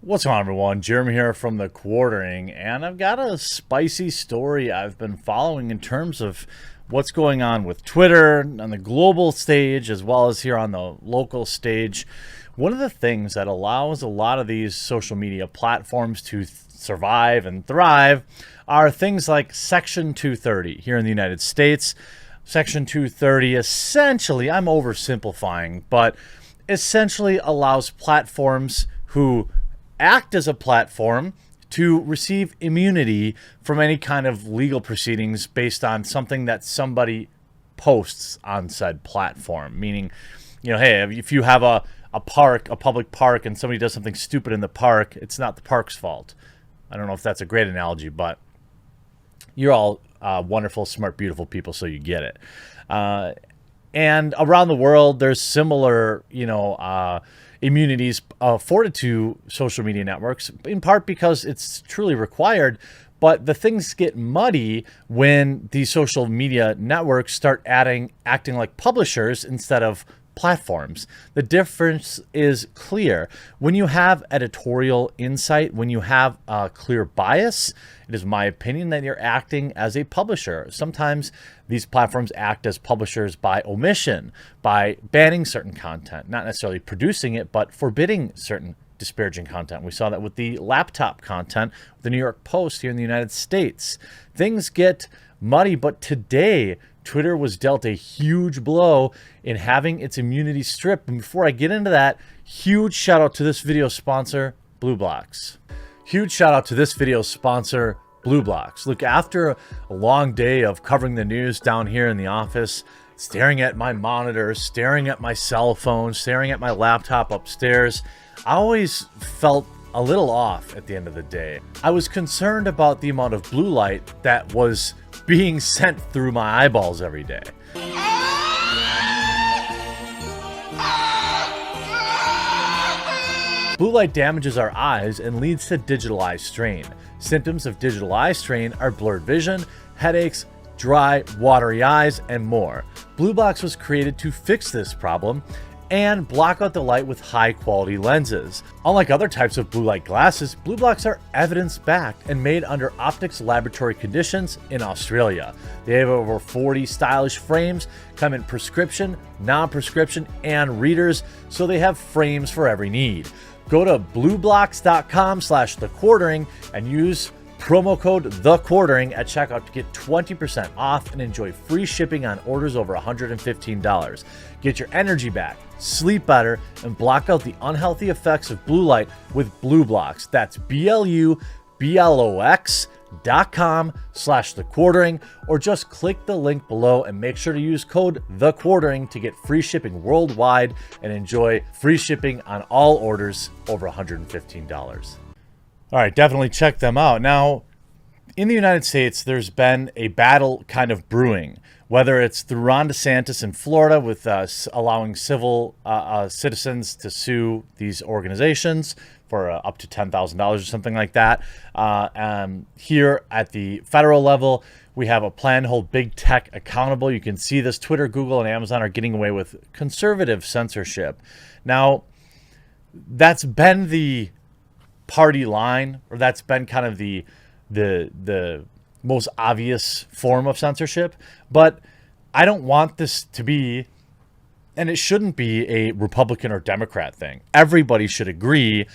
What's going on, everyone? Jeremy here from The Quartering, and I've got a spicy story I've been following in terms of what's going on with Twitter on the global stage as well as here on the local stage. One of the things that allows a lot of these social media platforms to survive and thrive are things like Section 230 here in the United States. Section 230 essentially, I'm oversimplifying, but essentially allows platforms who act as a platform to receive immunity from any kind of legal proceedings based on something that somebody posts on said platform. Meaning, hey, if you have a public park, and somebody does something stupid in the park, it's not the park's fault. I don't know if that's a great analogy, but you're all wonderful, smart, beautiful people, so you get it. And around the world, there's similar, immunities afforded to social media networks, in part because it's truly required. But the things get muddy when these social media networks start acting like publishers instead of platforms. The difference is clear. When you have editorial insight, when you have a clear bias, it is my opinion that you're acting as a publisher. Sometimes these platforms act as publishers by omission, by banning certain content, not necessarily producing it, but forbidding certain disparaging content. We saw that with the laptop content, with the New York Post here in the United States. Things get muddy, but today, Twitter was dealt a huge blow in having its immunity stripped. And before I get into that, huge shout out to this video sponsor, BlueBlox. Huge shout out to this video sponsor, BlueBlox. Look, after a long day of covering the news down here in the office, staring at my monitor, staring at my cell phone, staring at my laptop upstairs, I always felt a little off at the end of the day. I was concerned about the amount of blue light that was being sent through my eyeballs every day. Blue light damages our eyes and leads to digital eye strain. Symptoms of digital eye strain are blurred vision, headaches, dry, watery eyes, and more. BlueBlox was created to fix this problem and block out the light with high-quality lenses. Unlike other types of blue light glasses, BlueBlox are evidence-backed and made under optics laboratory conditions in Australia. They have over 40 stylish frames, come in prescription, non-prescription, and readers, so they have frames for every need. Go to blueblox.com/thequartering and use promo code THEQUARTERING at checkout to get 20% off and enjoy free shipping on orders over $115. Get your energy back, sleep better, and block out the unhealthy effects of blue light with BlueBlox. That's BLUBLOX.com/thequartering, or just click the link below and make sure to use code THEQUARTERING to get free shipping worldwide and enjoy free shipping on all orders over $115. All right, definitely check them out. Now, in the United States, there's been a battle kind of brewing, whether it's through Ron DeSantis in Florida with allowing civil citizens to sue these organizations for up to $10,000 or something like that. Here at the federal level, we have a plan to hold big tech accountable. You can see this. Twitter, Google, and Amazon are getting away with conservative censorship. Now, that's been the party line, or that's been kind of the most obvious form of censorship. But I don't want this to be, and it shouldn't be, a Republican or Democrat thing. Everybody should agree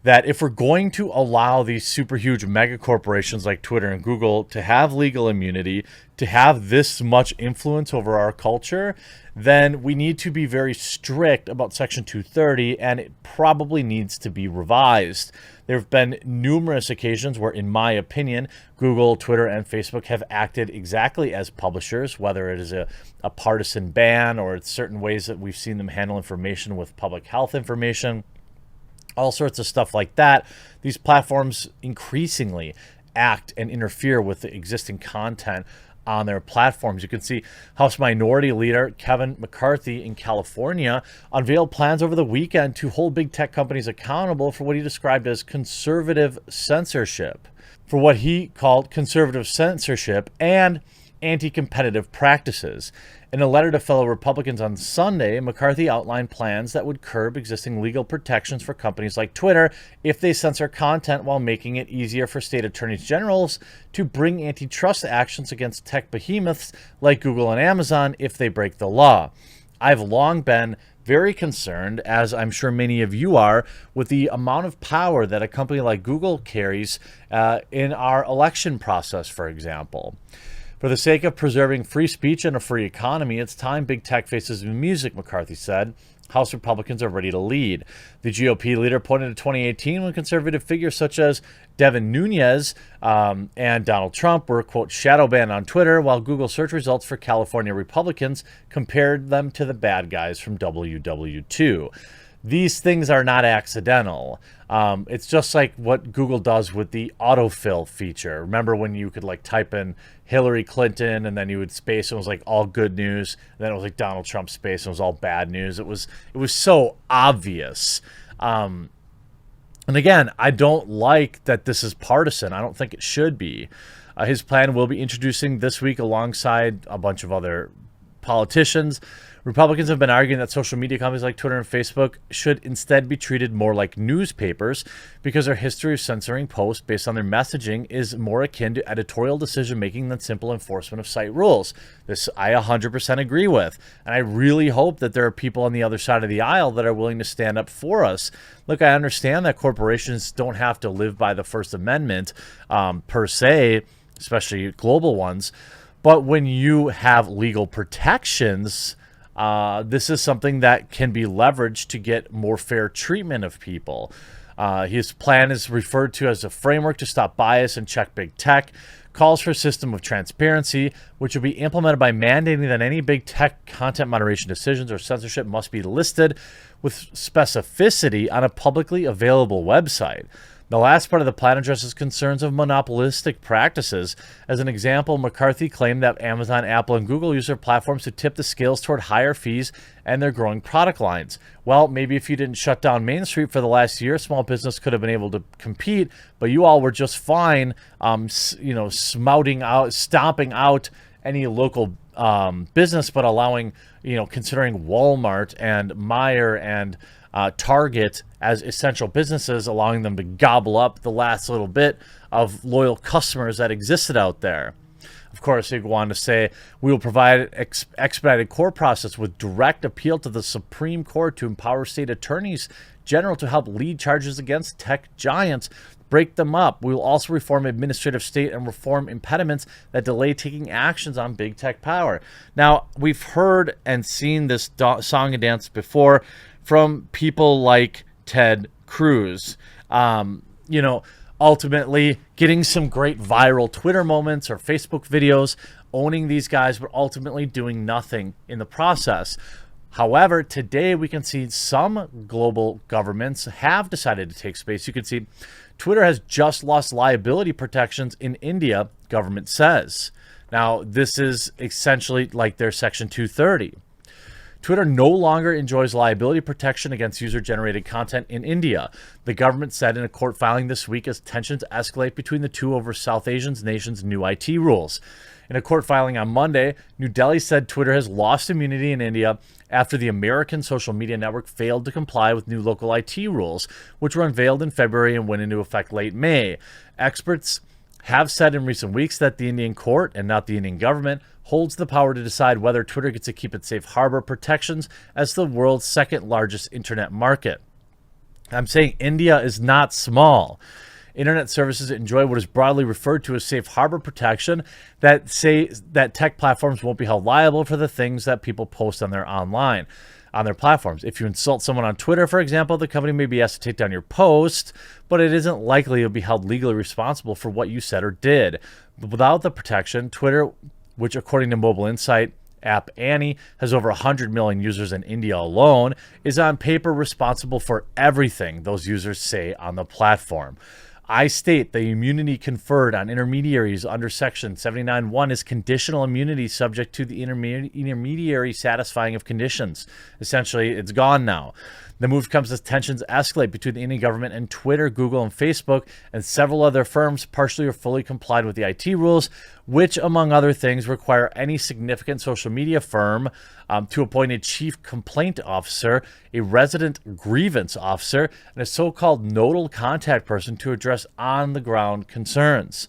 that if we're going to allow these super huge mega corporations like Twitter and Google to have legal immunity, to have this much influence over our culture, then we need to be very strict about Section 230, and it probably needs to be revised. There have been numerous occasions where, in my opinion, Google, Twitter, and Facebook have acted exactly as publishers, whether it is a partisan ban or it's certain ways that we've seen them handle information with public health information, all sorts of stuff like that. These platforms increasingly act and interfere with the existing content on their platforms. You can see House Minority Leader Kevin McCarthy in California unveiled plans over the weekend to hold big tech companies accountable for what he described as conservative censorship. For what he called conservative censorship, and anti-competitive practices. In a letter to fellow Republicans on Sunday, McCarthy outlined plans that would curb existing legal protections for companies like Twitter if they censor content, while making it easier for state attorneys generals to bring antitrust actions against tech behemoths like Google and Amazon if they break the law. I've long been very concerned, as I'm sure many of you are, with the amount of power that a company like Google carries in our election process, for example. For the sake of preserving free speech and a free economy, it's time big tech faces music, McCarthy said. House Republicans are ready to lead. The GOP leader pointed to 2018 when conservative figures such as Devin Nunes and Donald Trump were, quote, shadow banned on Twitter, while Google search results for California Republicans compared them to the bad guys from WW2. These things are not accidental. It's just like what Google does with the autofill feature. Remember when you could like type in Hillary Clinton and then you would space and it was like all good news, and then it was like Donald Trump space and it was all bad news. It was so obvious. And again, I don't like that this is partisan. I don't think it should be. His plan will be introducing this week alongside a bunch of other politicians. Republicans have been arguing that social media companies like Twitter and Facebook should instead be treated more like newspapers because their history of censoring posts based on their messaging is more akin to editorial decision-making than simple enforcement of site rules. This I 100% agree with, and I really hope that there are people on the other side of the aisle that are willing to stand up for us. Look, I understand that corporations don't have to live by the First Amendment per se, especially global ones, but when you have legal protections, this is something that can be leveraged to get more fair treatment of people. His plan is referred to as a framework to stop bias and check big tech, calls for a system of transparency, which will be implemented by mandating that any big tech content moderation decisions or censorship must be listed with specificity on a publicly available website. The last part of the plan addresses concerns of monopolistic practices. As an example, McCarthy claimed that Amazon, Apple, and Google use their platforms to tip the scales toward higher fees and their growing product lines. Well, maybe if you didn't shut down Main Street for the last year, small business could have been able to compete, but you all were just fine, stomping out any local business, but allowing, considering Walmart and Meijer and Target as essential businesses, allowing them to gobble up the last little bit of loyal customers that existed out there. Of course, he go on to say, we will provide expedited court process with direct appeal to the Supreme Court to empower state attorneys general to help lead charges against tech giants, break them up. We will also reform administrative state and reform impediments that delay taking actions on big tech power. Now, we've heard and seen this song and dance before from people like Ted Cruz. Ultimately getting some great viral Twitter moments or Facebook videos, owning these guys, but ultimately doing nothing in the process. However, today we can see some global governments have decided to take space. You can see Twitter has just lost liability protections in India, government says. Now, this is essentially like their Section 230. Twitter no longer enjoys liability protection against user-generated content in India, the government said in a court filing this week as tensions escalate between the two over South Asian nation's new IT rules. In a court filing on Monday, New Delhi said Twitter has lost immunity in India after the American social media network failed to comply with new local IT rules, which were unveiled in February and went into effect late May. Experts have said in recent weeks that the Indian court, and not the Indian government, holds the power to decide whether Twitter gets to keep its safe harbor protections as the world's second largest internet market. I'm saying India is not small. Internet services enjoy what is broadly referred to as safe harbor protection that say that tech platforms won't be held liable for the things that people post on their platforms. If you insult someone on Twitter, for example, the company may be asked to take down your post, but it isn't likely you'll be held legally responsible for what you said or did. But without the protection, Twitter, which according to Mobile Insight app Annie has over 100 million users in India alone, is on paper responsible for everything those users say on the platform. I state the immunity conferred on intermediaries under Section 79(1) is conditional immunity subject to the intermediary satisfying of conditions. Essentially, it's gone now. The move comes as tensions escalate between the Indian government and Twitter, Google, and Facebook, and several other firms partially or fully complied with the IT rules, which, among other things, require any significant social media firm to appoint a chief complaint officer, a resident grievance officer, and a so-called nodal contact person to address on-the-ground concerns.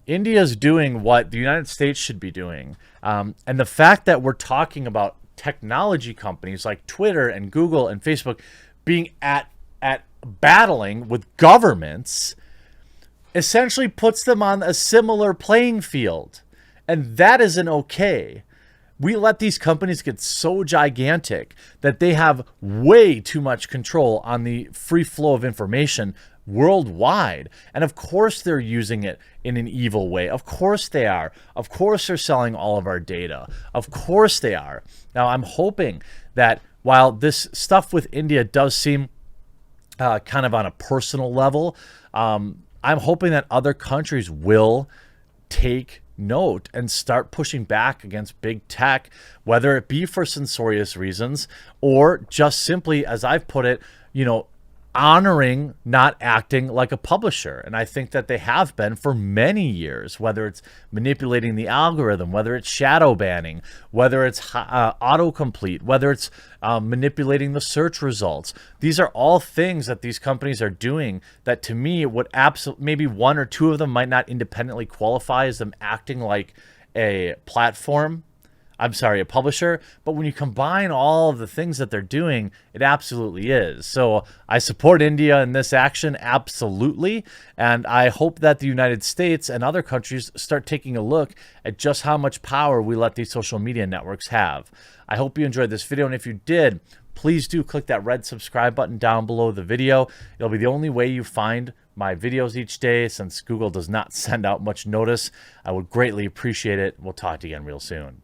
India is doing what the United States should be doing. And the fact that we're talking about technology companies like Twitter and Google and Facebook being at battling with governments essentially puts them on a similar playing field. And that isn't okay. We let these companies get so gigantic that they have way too much control on the free flow of information worldwide. And of course they're using it in an evil way. Of course they are. Of course they're selling all of our data. Of course they are. Now I'm hoping that while this stuff with India does seem kind of on a personal level, I'm hoping that other countries will take note and start pushing back against big tech, whether it be for censorious reasons or just simply, as I've put it, honoring not acting like a publisher. And I think that they have been for many years, whether it's manipulating the algorithm, whether it's shadow banning, whether it's autocomplete, whether it's manipulating the search results. These are all things that these companies are doing that, to me, would maybe one or two of them might not independently qualify as them acting like a a publisher, but when you combine all of the things that they're doing, it absolutely is. So I support India in this action, absolutely, and I hope that the United States and other countries start taking a look at just how much power we let these social media networks have. I hope you enjoyed this video, and if you did, please do click that red subscribe button down below the video. It'll be the only way you find my videos each day, since Google does not send out much notice. I would greatly appreciate it. We'll talk to you again real soon.